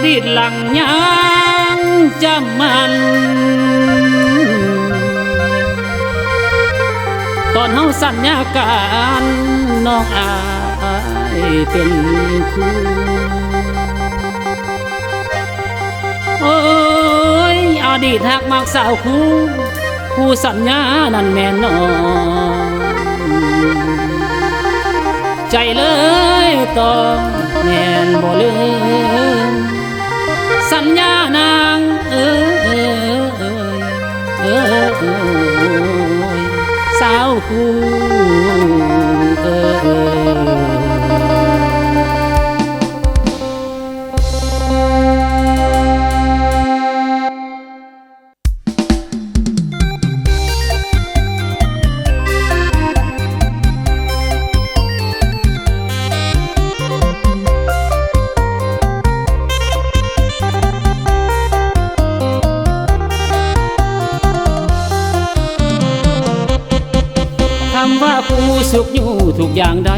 ดีตหลังยังจำมันตอนเฮาสัญญากันน้องอายเป็นคู่โอ้ยอดีตหักมักสาวคู่ผู้สัญญานั่นแม่นน้องใจเลยต้องแม่นบ่ลืมสัญญานางสาวคู่คำว่าคู่สุขอยู่ทุกอย่างใด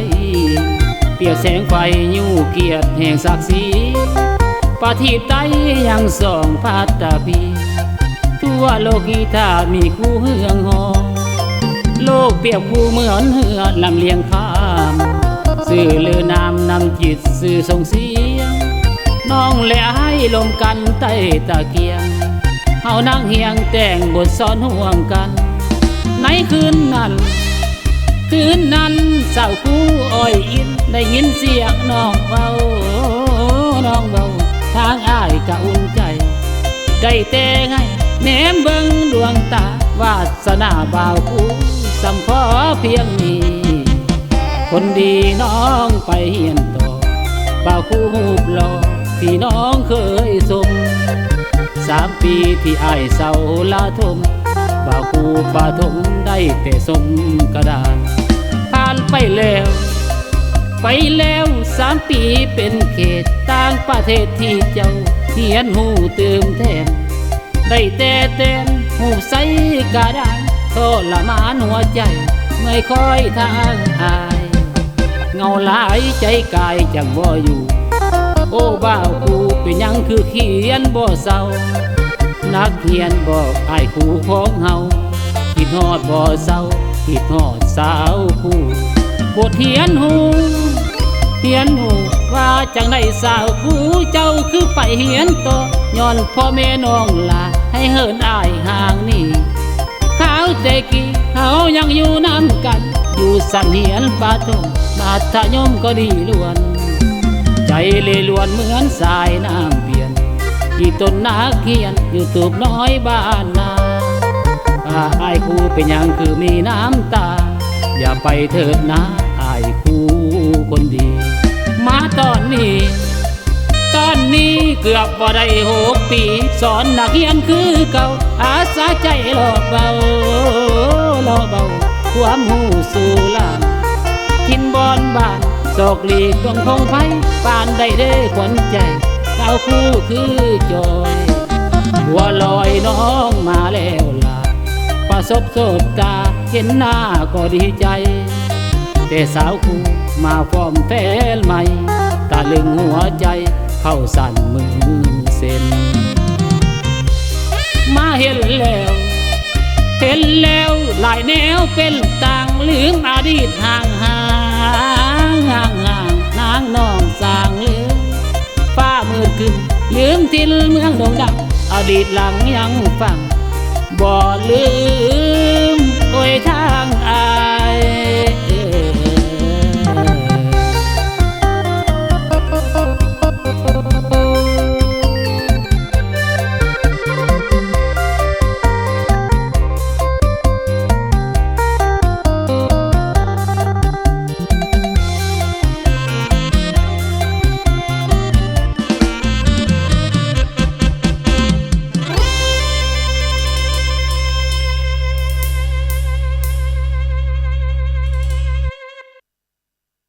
เปรียบแสงไฟอยู่เกียรติแห่งศักดิ์ศรีปาทีบไตยังส่องพัตตาพีทั่วโลกีถ้ามีคู่เฮืองหอโลกเปรียบคู่เหมือนเหือลำเลียงข้ามสื่อเลือนามนำจิตสื่อส่งเสียงน้องและให้ลมกันใต้ตะเกียงเฮานั่งเฮียงแต่งบทซ้อนห่วงกันในคืนนั้นสาวคู่อ้อยอินได้ยินเสียงน้องเบาทางอ้ายกะอุ่นใจได้แต่ให้แนมเบิ่งดวงตาวาสนาบ่าวคู่สำขอเพียงนี้คนดีน้องไปเฮียนต่อบ่าวคู่หูบหล่อที่น้องเคยสม3 ปีที่อ้ายเศร้าลาทมบ่าวคู่ปาทมได้แต่สมกระดาษผ่านไปแล้ว3 ปีเป็นเขตต่างประเทศที่เจ้าเขียนหูเติมแทนได้แต่เต้นหูใสกระดานทรมานหัวใจไม่ค่อยทางอายเงาหลายใจกายจังบ่อยู่โอ้บ่าวคู่เป็นยังคือเขียนบ่เศร้านักเขียนบอกอ้ายคู่ของเฮาคิดฮอดบ่เศร้าคิดฮอดสาวคู่บทเขียนหูว่าจังได้สาวคู่เจ้าคือไปเหียนต่อย้อนพ่อแม่น้องลาให้เหินอ้ายห่างนี่เขาแต่กี้เขายังอยู่น้ำกันอยู่สันเหียนปาทงมัธยมก็ดีล้วนใจเลยล้วนเหมือนสายน้ำเปลี่ยนที่ต้นนาเขียนอยู่ตูบน้อยบ้านนาอ้ายคู่เป็นยังคือมีน้ำตาอย่าไปเถิดนะอ้ายคู่คนดีมาตอนนี้เกือบบ่ได้6 ปีสอนนักเรียนคือเก่าอาสาใจหลอกเบาความหูสู่ล่างทินบอนบ้านศอกหลีกดวงพงไฟปานได้เด้ขวัญใจสาวคู่คือจอยบัวลอยน้องมาแล้วล่ะประสบตาเห็นหน้าก็ดีใจแต่สาวคู่มาฟอมแฟนใหม่ตาลึงหัวใจเข้าสั่นมือเส้นมาเห็นแล้วหลายแนวเป็นต่างลืมอดีตห่างนางน้องสร้างลืมฟ้ามืดขึ้นลืมทินเมืองโด่งดังอดีตหลังยังฟังบ่ลืมโอ้ยทาง